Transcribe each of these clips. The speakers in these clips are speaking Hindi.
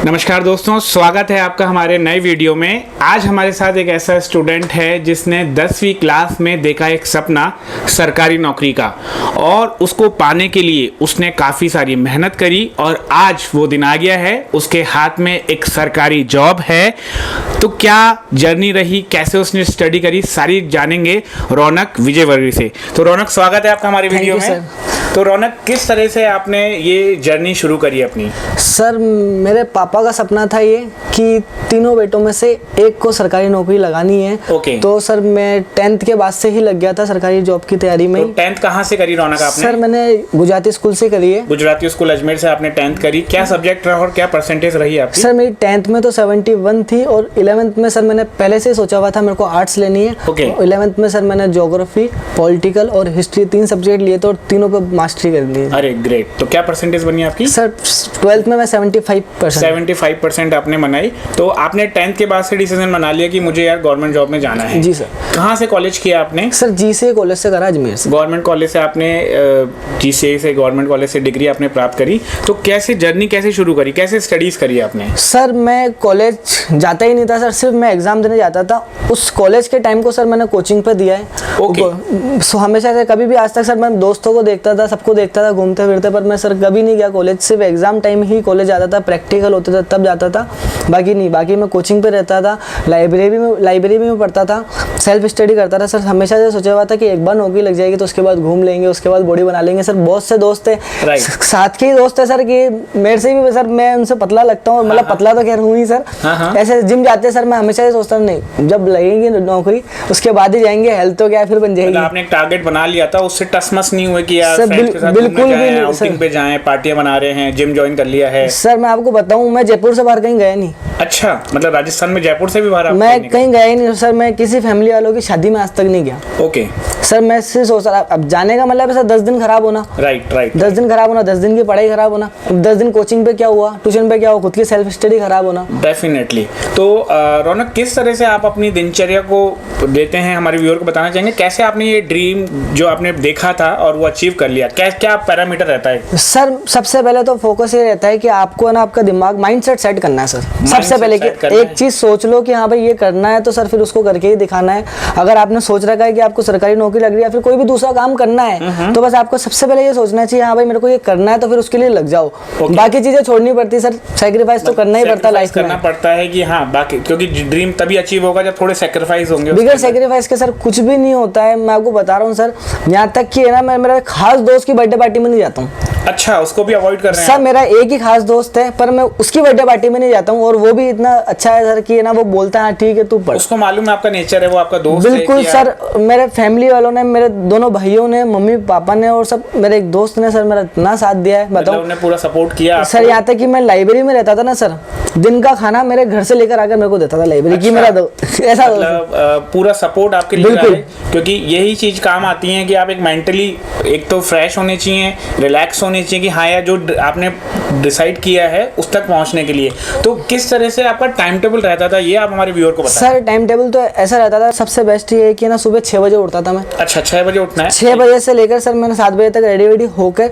नमस्कार दोस्तों, स्वागत है आपका हमारे नए वीडियो में। आज हमारे साथ एक ऐसा स्टूडेंट है जिसने 10वीं क्लास में देखा एक सपना सरकारी नौकरी का और उसको पाने के लिए उसने काफ़ी सारी मेहनत करी और आज वो दिन आ गया है, उसके हाथ में एक सरकारी जॉब है। तो क्या जर्नी रही, कैसे उसने स्टडी करी, सारी जानेंगे रौनक विजयवर्गीय से। तो रौनक, स्वागत है आपका हमारे वीडियो में। तो रौनक, किस तरह से आपने ये जर्नी शुरू करी अपनी? सर, मेरे पापा का सपना था ये कि तीनों बेटों में से एक को सरकारी नौकरी लगानी है। तो सर मैं 10th के बाद से ही लग गया था सरकारी जॉब की तैयारी में। तो 10th कहाँ से करी रौनक आपने? सर मैंने गुजराती स्कूल से करी है। गुजराती स्कूल अजमेर से आपने 10th करी। क्या सब्जेक्ट रहा और क्या परसेंटेज रही आपकी? सर मेरी 10th में तो 71 थी और 11th में सर मैंने पहले से सोचा हुआ था मेरे को आर्ट्स लेनी है। 11th में सर मैंने ज्योग्राफी, पॉलिटिकल और हिस्ट्री 3 सब्जेक्ट लिए थे और तीनों पे मास्टरी कर ली। अरे ग्रेट। तो क्या परसेंटेज बनी आपकी? सर 12th में मैं 75% आपने बनाई। तो आपने 10th के बाद से डिसीजन बना लिया कि मुझे यार गवर्नमेंट जॉब में जाना है। जी सर। कहाँ से कॉलेज किया आपने? सर GCA कॉलेज से करा, अजमेर से। गवर्नमेंट कॉलेज से आपने GCA से गवर्नमेंट कॉलेज से डिग्री आपने प्राप्त करी। तो कैसे जर्नी कैसे शुरू करी, कैसे स्टडीज करी आपने? सर मैं कॉलेज जाता ही नहीं था सर, सिर्फ मैं एग्जाम देने जाता था। उस कॉलेज के टाइम को सर मैंने कोचिंग पे दिया है। हमेशा से कभी भी आज तक सर मैं दोस्तों को देखता था, सबको देखता था घूमते फिरते, पर मैं सर कभी नहीं गया कॉलेज। सिर्फ एग्जाम टाइम ही कॉलेज जाता था, प्रैक्टिकल होते थे तब जाता था, बाकी नहीं। बाकी मैं कोचिंग पे रहता था, लाइब्रेरी में पढ़ता था, सेल्फ स्टडी करता था। सर हमेशा से सोचा हुआ था कि एक बार नौकरी लग जाएगी तो उसके बाद घूम लेंगे, उसके बाद बॉडी बना लेंगे। सर बहुत से दोस्त थे, साथ के ही दोस्त है सर, कि मेरे से भी सर मैं उनसे पतला लगता हूँ, मतलब पतला तो खैर हूँ ही सर। ऐसे जिम जाते हैं सर, मैं हमेशा से सोचता हूँ नहीं, जब लगेगी नौकरी उसके बाद ही जाएंगे, हेल्थ तो क्या फिर बन जाएगी। आपने एक टारगेट बना लिया था, उससे टसमस नहीं हुआ कि यार बिल्कुल भी नहीं, आउटिंग पे जाएं, पार्टियां बना रहे हैं, जिम ज्वाइन कर लिया है? सर मैं आपको बताऊं, मैं जयपुर से बाहर कहीं गया नहीं। अच्छा, मतलब राजस्थान में जयपुर से भी बाहर मैं कहीं गया ही नहीं सर। मैं किसी फैमिली वालों की शादी में आज तक नहीं गया। ओके सर मैं सिर्फ सोच रहा, अब जाने का मतलब है सर 10 दिन खराब होना। राइट 10 दिन खराब होना, 10 दिन की पढ़ाई खराब होना, 10 दिन कोचिंग पे क्या हुआ, ट्यूशन पे क्या हुआ, खुद की सेल्फ स्टडी खराब होना। डेफिनेटली। तो रौनक, किस तरह से आप अपनी दिनचर्या को देते हैं, हमारे व्यूअर को बताना चाहेंगे कैसे आपने ये ड्रीम जो आपने देखा था और वो अचीव कर लिया? क्या पैरामीटर रहता है? सर सबसे पहले तो फोकस ये रहता है कि आपको ना आपका दिमाग माइंडसेट सेट करना है सर। सबसे पहले कि एक चीज सोच लो कि हाँ भाई ये करना है, तो सर फिर उसको करके ही दिखाना है। अगर आपने सोच रखा है कि आपको सरकारी नौकरी लग रही है या फिर कोई भी दूसरा काम करना है, तो बस आपको सबसे पहले ये सोचना चाहिए हाँ भाई मेरे को ये करना है, तो फिर उसके लिए लग जाओ। बाकी चीजें छोड़नी पड़ती है सर, सैक्रिफाइस तो करना ही पड़ता है लाइफ में। करना पड़ता है कि हाँ, बाकी क्योंकि ड्रीम तभी अचीव होगा जब थोड़े सैक्रिफाइस होंगे। बिगड़ सैक्रिफाइस के सर कुछ भी नहीं होता है, मैं आपको बता रहा हूँ सर। यहाँ तक कि है ना, मैं मेरा खास दोस्त की बर्थडे पार्टी में नहीं जाता हूँ। अच्छा, उसको भी अवॉइड कर रहे हैं सर? मेरा एक ही खास दोस्त है, पर मैं उसकी बर्थडे पार्टी में नहीं जाता हूँ, और वो भी इतना अच्छा है सर कि ना वो बोलता है ठीक है तू पढ़। उसको मालूम है आपका नेचर है, वो आपका दोस्त है। बिल्कुल सर, मेरे फैमिली वालों ने, मेरे दोनों भाइयों ने, मम्मी पापा ने और सब, मेरे एक दोस्त ने सर मेरा इतना साथ दिया है, बताओ। उन्होंने पूरा सपोर्ट किया सर। यहाँ तक कि मैं लाइब्रेरी में रहता था ना सर, दिन का खाना मेरे घर से लेकर आकर मेरे को देता था लाइब्रेरी की। मेरा ऐसा पूरा सपोर्ट आपके लिए है, क्योंकि यही चीज काम आती है कि आप एक मेंटली एक तो फ्रेश होने चाहिए, रिलैक्स होने चाहिए कि हाँ यार जो आपने डिसाइड किया है उस तक पहुंचने के लिए। तो किस तरह से आपका टाइम टेबल रहता था, ये आप हमारे व्यूअर को बताएं। सर टाइम टेबल तो ऐसा रहता था, सबसे बेस्ट ये है कि ना सुबह 6 बजे उठता था मैं। अच्छा, 6 बजे उठना है? 6 बजे से लेकर सर मैंने 7 बजे तक रेडी होकर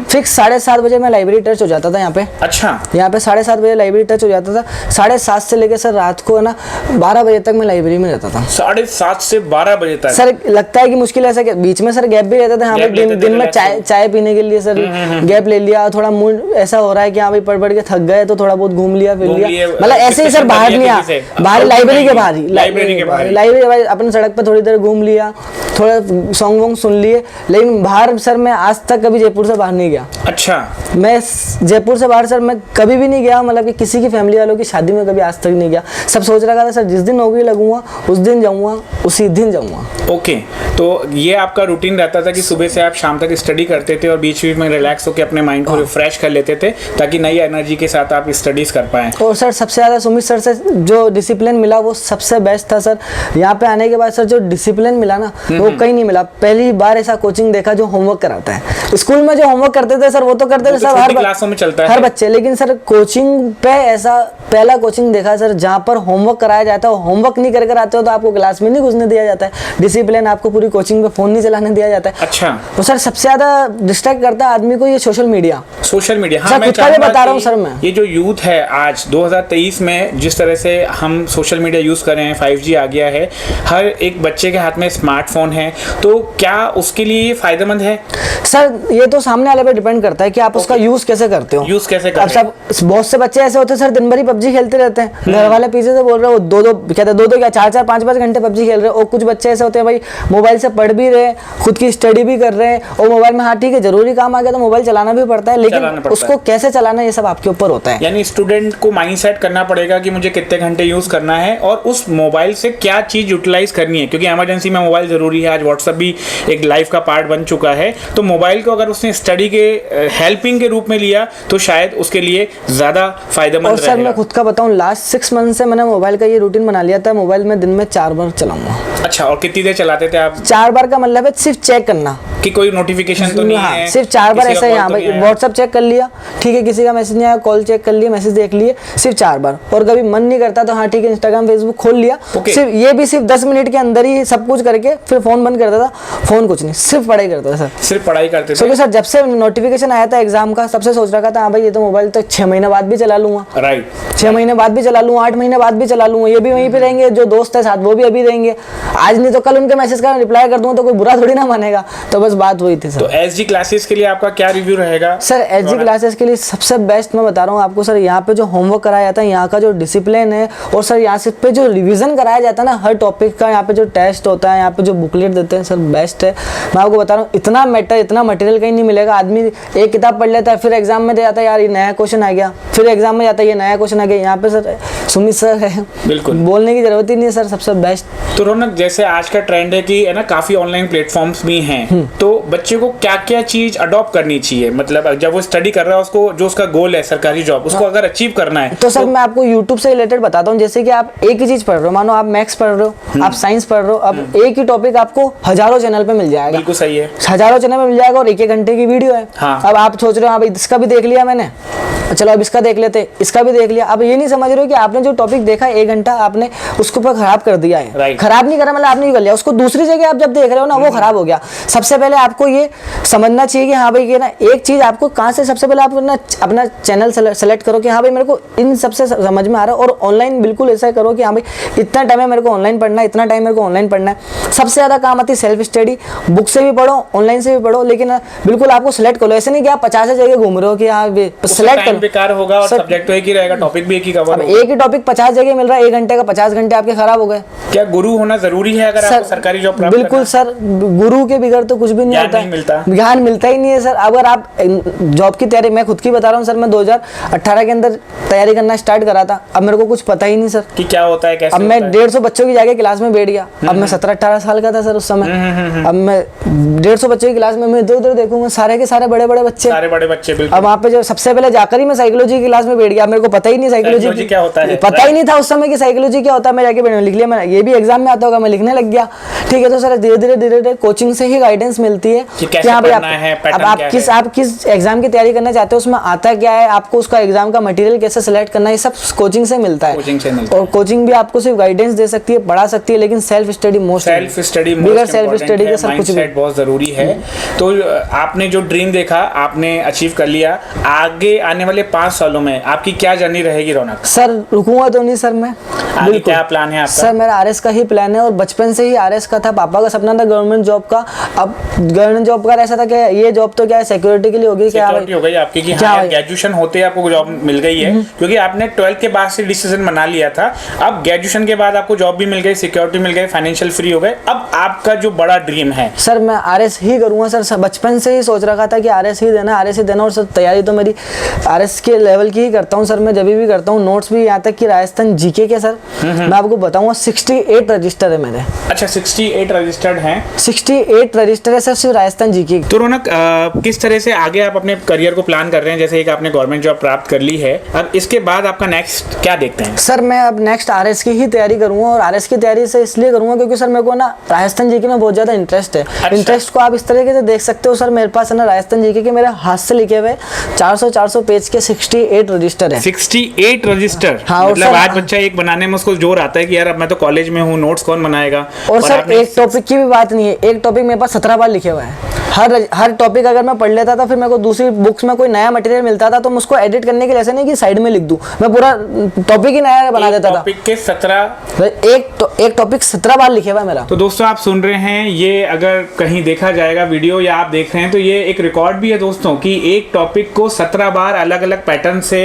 फिक्स 7:30 बजे मैं लाइब्रेरी टच हो जाता था यहाँ पे। अच्छा, यहाँ पे 7:30 बजे लाइब्रेरी टच हो जाता था। 7:30 से लेकर सर रात को ना 12 बजे तक मैं लाइब्रेरी में रहता था। 7:30 से 12 बजे तक? सर लगता है कि मुश्किल ऐसा, बीच में सर गैप भी रहता था। यहाँ पे दिन में चाय पीने के लिए सर गैप ले लिया, थोड़ा मूड ऐसा हो रहा है कि हाँ भाई पढ़ के थक गए तो थोड़ा बहुत घूम लिया फिर लिया, मतलब ऐसे ही सर। बाहर नहीं, बाहर लाइब्रेरी के बाहर ही, लाइब्रेरी अपने सड़क पे थोड़ी देर घूम लिया, थोड़ा सॉन्ग वॉन्ग सुन लिए, लेकिन बाहर सर मैं आज तक कभी जयपुर से बाहर नहीं गया। अच्छा, मैं जयपुर से बाहर सर मैं कभी भी नहीं गया, मतलब कि किसी की फैमिली वालों की शादी में कभी आज तक नहीं गया। सब सोच रखा था सर जिस दिन नौकरी लगूंगा उस दिन जाऊंगा, उसी दिन जाऊंगा। ओके, तो ये आपका रूटीन रहता था कि सुबह से आप शाम तक स्टडी करते थे और बीच बीच में रिलैक्स होकर अपने माइंड को रिफ्रेश कर लेते थे ताकि नई एनर्जी के साथ आप स्टडीज कर पाएं। और सर सबसे ज़्यादा सुमित सर से जो डिसिप्लिन मिला वो सबसे बेस्ट था सर। यहाँ पे आने के बाद सर जो डिसिप्लिन मिला ना वो कहीं नहीं मिला। पहली बार ऐसा कोचिंग देखा जो होमवर्क कराता है। स्कूल में जो होमवर्क करते थे सर वो तो करते थे सर, हर क्लासों में चलता है हर बच्चे, लेकिन सर कोचिंग पे ऐसा पहला कोचिंग देखा सर जहाँ पर होमवर्क कराया जाता है, होमवर्क नहीं कर आते हो तो आपको क्लास में नहीं घुसने दिया जाता है, डिसिप्लिन आपको पूरी कोचिंग में फोन नहीं चलाने दिया जाता है। अच्छा। तो सर सबसे ज्यादा डिस्ट्रैक्ट करता है आदमी को ये सोशल मीडिया। हाँ, मैं बता रहा हूँ सर मैं, ये जो यूथ है आज 2023 में जिस तरह से हम सोशल मीडिया यूज कर रहे हैं, 5G आ गया है, हर एक बच्चे के हाथ में स्मार्टफोन है, तो क्या उसके लिए ये फायदेमंद है? सर ये तो सामने वाले पे डिपेंड करता है कि आप उसका यूज कैसे करते हो। यूज कैसे अब सब बहुत से बच्चे ऐसे होते हैं सर दिन भर ही पबजी खेलते रहते हैं, घर वाले पीछे से बोल रहे हो दो क्या 4-4 5-5 घंटे पबजी खेल रहे हो। और कुछ बच्चे ऐसे होते हैं भाई मोबाइल से पढ़ भी रहे, खुद की स्टडी भी कर रहे हैं और मोबाइल में, हाँ ठीक है जरूरी काम आ गया तो मोबाइल चलाना भी पड़ता है, लेकिन उसको कैसे चलाना ये सब आपके ऊपर होता है। यानी स्टूडेंट को माइंड सेट करना पड़ेगा कि मुझे कितने घंटे यूज करना है और उस मोबाइल से क्या चीज यूटिलाइज करनी है, क्योंकि इमरजेंसी में मोबाइल जरूरी है। आज व्हाट्सएप भी एक लाइफ का पार्ट बन चुका है, तो मोबाइल को अगर उसने स्टडी के हेल्पिंग के रूप में लिया तो शायद उसके लिए ज्यादा फायदेमंद रहेगा। और सर मैं खुद का बताऊं, लास्ट 6 मंथ से मैंने मोबाइल का ये रूटीन बना लिया था, मोबाइल में दिन में 4 बार चलाऊंगा। अच्छा, और कितनी देर चलाते थे आप? 4 बार का मतलब है सिर्फ चेक करना कि कोई नोटिफिकेशन तो नहीं है, सिर्फ 4 बार ऐसा ही। हाँ भाई व्हाट्सएप चेक कर लिया, ठीक है, किसी का मैसेज नहीं आया, कॉल चेक कर लिया, मैसेज देख लिए, सिर्फ 4 बार। और कभी मन नहीं करता तो हाँ ठीक है इंस्टाग्राम फेसबुक खोल लिया, सिर्फ ये भी सिर्फ 10 मिनट के अंदर ही सब कुछ करके फिर फोन बंद करता था। फोन कुछ नहीं, सिर्फ पढ़ाई करता था सर, सिर्फ पढ़ाई करते थे। क्योंकि सर जब से नोटिफिकेशन आया था एग्जाम का, सबसे सोच रखा था हाँ भाई ये तो मोबाइल तो 6 महीने बाद भी चला लूंगा, राइट, 6 महीने बाद भी चला लूंगा, 8 महीने बाद भी चला लूंगा, ये भी वहीं पे रहेंगे, जो दोस्त है साथ वो भी अभी रहेंगे, आज नहीं तो कल उनके मैसेज का रिप्लाई कर दूंगा तो कोई बुरा थोड़ी ना मानेगा। तो बस बात हुई थी सर। तो एसजी क्लासेस के लिए आपका क्या रिव्यू रहेगा? सर एसजी क्लासेस के लिए सबसे बेस्ट मैं बता रहा हूँ आपको सर, यहाँ पे जो होमवर्क कराया जाता है, यहाँ का जो डिसिप्लिन है, और सर यहाँ से पे जो रिवीजन कराया जाता है ना हर टॉपिक का, यहाँ पे जो टेस्ट होता है, यहाँ पे जो बुकलेट देते हैं सर बेस्ट है। मैं आपको बता रहा हूँ इतना मटेरियल कहीं नहीं मिलेगा। आदमी एक किताब पढ़ लेता है, फिर एग्जाम में दे जाता है यार ये नया क्वेश्चन आ गया, फिर एग्जाम में जाता है ये नया क्वेश्चन आ गया। यहाँ पे सर सुमित सर है, बिल्कुल बोलने की जरूरत ही नहीं है सर, सबसे बेस्ट। तो रौनक, जैसे आज का ट्रेंड है कि है ना काफी ऑनलाइन प्लेटफॉर्म्स भी हैं, तो बच्चे को क्या क्या चीज अडॉप्ट करनी चाहिए? मतलब जब वो स्टडी कर रहा है, उसको जो उसका गोल है सरकारी जॉब, उसको अगर अचीव करना है तो सर मैं आपको यूट्यूब से रिलेटेड बताता हूँ। जैसे कि आप एक ही चीज पढ़ रहे हो, मानो आप मैथ्स पढ़ रहे हो, आप साइंस पढ़ रहे हो, अब एक ही टॉपिक आपको हजारों चैनल पे मिल जाएगा। बिल्कुल सही है, हजारों चैनल पे मिल जाएगा और 1-1 घंटे की वीडियो है। हाँ। अब आप सोच रहे हो हाँ भाई इसका भी देख लिया मैंने, चलो अब इसका देख लेते, इसका भी देख लिया। अब ये नहीं समझ रहे हो कि आपने जो टॉपिक देखा 1 घंटा आपने उसके ऊपर खराब कर दिया है। Right. खराब नहीं करा मतलब आपने कर लिया उसको, दूसरी जगह आप जब देख रहे हो ना वो खराब हो गया। सबसे पहले आपको ये समझना चाहिए कि हाँ भाई ये ना एक चीज आपको कहाँ से, सबसे पहले आप अपना चैनल सेलेक्ट करो कि हाँ भाई मेरे को इन सबसे समझ में आ रहा है। और ऑनलाइन बिल्कुल ऐसा करो कि हाँ भाई इतना टाइम है मेरे को ऑनलाइन पढ़ना है, इतना टाइम मेरे को ऑनलाइन पढ़ना है। सबसे ज्यादा काम आती है सेल्फ स्टडी, बुक से भी पढ़ो ऑनलाइन से भी पढ़ो, लेकिन बिल्कुल आपको सिलेक्ट करो। ऐसे नहीं कि आप 50 जगह घूम रहे हो कि हाँ सिलेक्ट करो, बेकार होगा और सब्जेक्ट तो एक ही रहेगा, टॉपिक भी एक ही कवर होगा। एक ही टॉपिक 50 जगह मिल रहा है, 1 घंटे का 50 घंटे आपके खराब हो गए। क्या गुरु होना जरूरी है अगर आपको सरकारी जॉब प्राप्त बिल्कुल सर, गुरु के बगैर तो कुछ भी नहीं होता, ज्ञान मिलता ही नहीं है सर। अगर आप जॉब की तैयारी, मैं खुद की बता रहा हूँ सर, मैं 2018 के अंदर तैयारी करना स्टार्ट करा था, अब मेरे को कुछ पता ही नहीं सर कि क्या होता है, कैसे अब मैं 150 बच्चों की जाके क्लास में बैठ गया। अब मैं 17-18 साल का था सर उस समय। अब मैं 150 बच्चों की क्लास में मैं इधर देखूंगा, सारे के सारे बड़े बड़े बच्चे। अब वहाँ पे जो सबसे पहले जाकर ही मैं साइकोलॉजी की क्लास में बैठ गया, मेरे को पता ही नहीं साइकोलॉजी क्या होता है, पता ही नहीं था उस समय की साइकोलॉजी क्या होता है। मैं जाके लिख लिया, मैं ये भी एग्जाम में आता होगा, मैं लिखने लग गया। ठीक है, तो सर धीरे धीरे कोचिंग से ही गाइडेंस मिलती है कि हाँ भाई आप किस एग्जाम की तैयारी करना चाहते हो, उसमें आता क्या है, आपको उसका एग्जाम का मटेरियल कैसे सेलेक्ट करना है, सब कोचिंग से मिलता है। और कोचिंग भी आपको सिर्फ गाइडेंस दे सकती है, पढ़ा सकती है, लेकिन सेल्फ स्टडी बगैर सेल्फ स्टडी के सब कुछ बहुत जरूरी है। तो आपने जो ड्रीम देखा आपने अचीव कर लिया, आगे आने वाले 5 सालों में आपकी क्या जर्नी रहेगी रौनक? सर रुकूंगा तो नहीं सर मैं, आगे क्या प्लान है आपका? सर मेरा आरएस का ही प्लान है और बचपन से ही आरएस का था। पापा का सपना था गवर्नमेंट जॉब का। अब गवर्नमेंट जॉब का ऐसा था कि ये जॉब तो क्या है सिक्योरिटी के लिए होगी, क्या हो गई आपकी कि हाँ ग्रेजुएशन होते ही आपको जॉब मिल गई है, क्योंकि आपने 12th के बाद से डिसीजन बना लिया था। अब ग्रेजुएशन के बाद आपको जॉब भी मिल गई, सिक्योरिटी मिल गई, फाइनेंशियल फ्री हो गए। अब आपका जो बड़ा ड्रीम है? सर मैं आरएस ही करूंगा सर, बचपन से ही सोच रखा था कि आरएस ही देना। और सर तैयारी तो मेरी आरएस के लेवल की ही करता हूँ सर, मैं जब भी करता हूँ नोट्स भी यहाँ तक कि राजस्थान जीके के सर मैं आपको बताऊंगा 68 रजिस्टर है मेरे। अच्छा, 68 रजिस्टर्ड हैं। 68 रजिस्टर है सर, सिर्फ राजस्थान जीके। तो रौनक, किस तरह से आगे आप अपने करियर को प्लान कर रहे हैं? जैसे एक आपने गवर्नमेंट जॉब प्राप्त कर ली है, अब इसके बाद आपका नेक्स्ट क्या देखते हैं? सर मैं अब नेक्स्ट आरएस की ही तैयारी करूंगा, और आरएस की तैयारी से इसलिए करूंगा क्योंकि सर मेरे को ना राजस्थान जीके में बहुत ज़्यादा इंटरेस्ट है। अच्छा। इंटरेस्ट को आप इस तरीके से देख सकते हो सर, मेरे पास है ना राजस्थान जीके के मेरे हाथ से लिखे हुए 400 पेज के 68 रजिस्टर है। 68 रजिस्टर? हाँ, और मतलब सर, आज बच्चा एक बनाने में उसको जोर आता है कि यार अब मैं तो कॉलेज में हूँ, नोट्स कौन बनाएगा? और सर आपने एक टॉपिक की भी बात नहीं है, एक टॉपिक मेरे पास 17 बार लिखे हुए हैं। हर टॉपिक अगर मैं पढ़ लेता था, फिर मेरे को दूसरी बुक्स में कोई नया मटेरियल मिलता था तो मैं उसको एडिट करने के लिए ऐसे नहीं कि साइड में लिख दूं, मैं पूरा टॉपिक ही नया बना देता था। टॉपिक के 17? एक टॉपिक 17 बार लिखे हुआ है मेरा। तो दोस्तों आप सुन रहे हैं, ये अगर कहीं देखा जाएगा वीडियो या आप देख रहे हैं तो ये एक रिकॉर्ड भी है दोस्तों कि एक टॉपिक को 17 बार अलग अलग पैटर्न से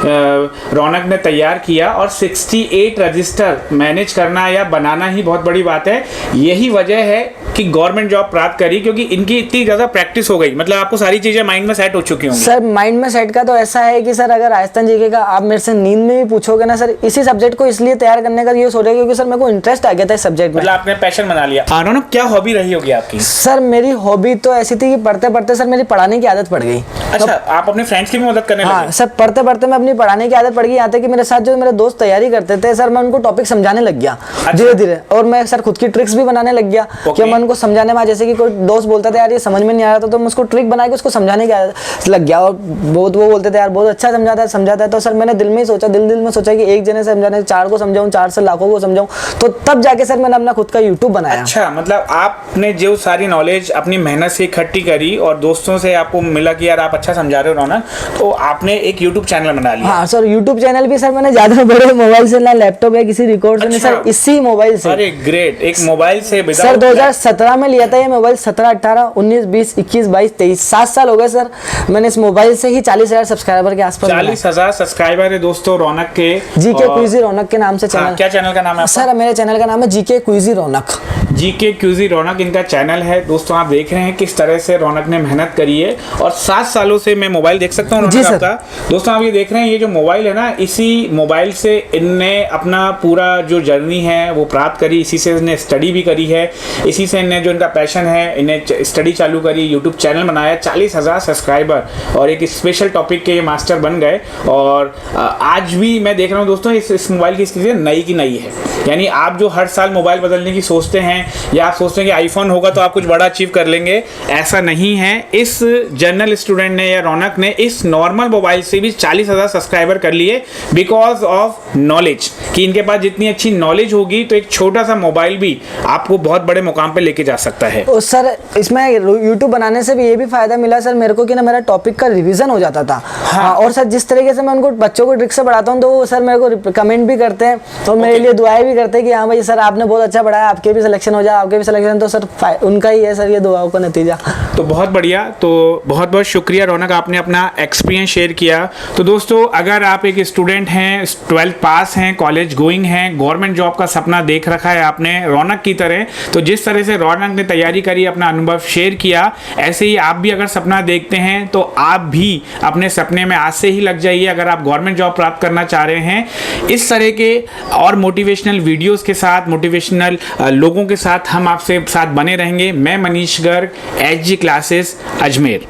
रौनक ने तैयार किया, और 68 रजिस्टर मैनेज करना या बनाना ही बहुत बड़ी बात है। यही वजह है कि गवर्नमेंट जॉब प्राप्त करी, क्योंकि इनकी इतनी ज्यादा प्रैक्टिस हो गई, मतलब आपको सारी चीजें माइंड में सेट हो चुकी होंगी। सर माइंड में सेट का तो ऐसा है कि सर अगर राजस्थान जीके का आप मेरे से नींद में भी पूछोगे ना सर, इसी सब्जेक्ट को इसलिए तैयार करने का ये सोच रहे क्योंकि सर मेरे को इंटरेस्ट आ गया था इस सब्जेक्ट में। मतलब आपने पैशन बना लिया। रौनक, क्या हॉबी रही होगी आपकी? सर मेरी हॉबी तो ऐसी थी कि पढ़ते पढ़ते सर मेरी पढ़ाने की आदत पड़ गई। अच्छा, आप अपने फ्रेंड्स की भी मदद करने हाँ लगे? सर, पढ़ते पढ़ते मैं अपनी पढ़ाने की आदत पड़ गई, यहाँ तक कि मेरे साथ जो मेरे दोस्त तैयारी करते थे सर, मैं उनको टॉपिक समझाने लग गया धीरे धीरे, और मैं सर खुद की ट्रिक्स भी बनाने लग गया कि मैं उनको समझाने में, जैसे कि कोई दोस्त बोलता था यार ये समझ में नहीं आ रहा था, तो मैं उसको ट्रिक बना के उसको समझाने के लग गया, और वो बोलते थे यार बहुत अच्छा समझाता है। तो सर मैंने दिल में में सोचा कि एक जने से समझाने 4 को समझाऊं, 4 से लाखों को समझाऊं, तो तब जाके सर मैंने अपना खुद का यूट्यूब बनाया। अच्छा, मतलब आपने जो सारी नॉलेज अपनी मेहनत से इकट्ठी करी और दोस्तों से आपको मिला कि यार आप अच्छा समझा रहे हो रौनक, तो आपने एक यूट्यूब चैनल बना लिया? हाँ सर, यूट्यूब चैनल भी सर मैंने ज्यादा बड़े मोबाइल से, ना लैपटॉप या किसी रिकॉर्ड से नहीं सर, इसी मोबाइल से। अरे ग्रेट, एक मोबाइल से। सर 2017 में लिया था ये मोबाइल, 17, 18, 19, 20, 21, 22, 23, 7 साल हो गए सर। मैंने इस मोबाइल से ही 40,000 सब्सक्राइबर के आसपास। 40,000 सब्सक्राइबर है दोस्तों रौनक के। जीके क्विजी रौनक के नाम से चैनल। क्या चैनल का नाम है सर? मेरे चैनल का नाम है जीके क्विजी रौनक। जीके क्यूजी रौनक इनका चैनल है दोस्तों। आप देख रहे हैं किस तरह से रौनक ने मेहनत करी है, और 7 सालों से मैं मोबाइल देख सकता हूँ रौनक आपका। दोस्तों आप ये देख रहे हैं, ये जो मोबाइल है ना, इसी मोबाइल से इनने अपना पूरा जो जर्नी है वो प्राप्त करी, इसी से इन्हें स्टडी भी करी है, इसी से इन्हें जो इनका पैशन है, इन्हें स्टडी चालू करी, यूट्यूब चैनल बनाया, 40,000 सब्सक्राइबर, और एक स्पेशल टॉपिक के ये मास्टर बन गए। और आज भी मैं देख रहा हूँ दोस्तों, इस मोबाइल की स्थिति नई की नई है। यानी आप जो हर साल मोबाइल बदलने की सोचते हैं, या आप सोचते हैं कि आईफोन होगा तो आप कुछ बड़ा अचीव कर लेंगे, ऐसा नहीं है। इस जनरल स्टूडेंट ने या रौनक ने इस नॉर्मल मोबाइल से भी 40,000 सब्सक्राइबर कर लिए, बिकॉज ऑफ नॉलेज, कि इनके पास जितनी अच्छी नॉलेज होगी तो एक छोटा सा मोबाइल भी आपको बहुत बड़े मुकाम पे लेके जा सकता है। तो सर इसमें यूट्यूब बनाने से भी ये भी फायदा मिला सर मेरे को कि ना मेरा टॉपिक का रिवीजन हो जाता था। हाँ। और सर जिस तरीके से मैं उनको बच्चों को ट्रिक से पढ़ाता हूँ, तो वो सर मेरे को कमेंट भी करते हैं और मेरे लिए दुआएं भी करते हैं कि हाँ भाई सर आपने बहुत अच्छा पढ़ाया, आपके भी सिलेक्शन हो जाए, आपके भी सिलेक्शन। तो सर उनका ही है सर ये दुआओं का नतीजा। तो बहुत बढ़िया, तो बहुत बहुत शुक्रिया रौनक, आपने अपना एक्सपीरियंस शेयर किया। तो दोस्तों अगर आप एक स्टूडेंट हैं, 12th पास हैं, कॉलेज गोइंग हैं, गवर्नमेंट जॉब का सपना देख रखा है आपने रौनक की तरह, तो जिस तरह से रौनक ने तैयारी करी, अपना अनुभव शेयर किया, ऐसे ही आप भी अगर सपना देखते हैं तो आप भी अपने सपने में आज से ही लग जाइए। अगर आप गवर्नमेंट जॉब प्राप्त करना चाह रहे हैं, इस तरह के और मोटिवेशनल वीडियोस के साथ, मोटिवेशनल लोगों के साथ हम आपसे साथ बने रहेंगे। मैं मनीष गर्ग, एचजी क्लासेस अजमेर।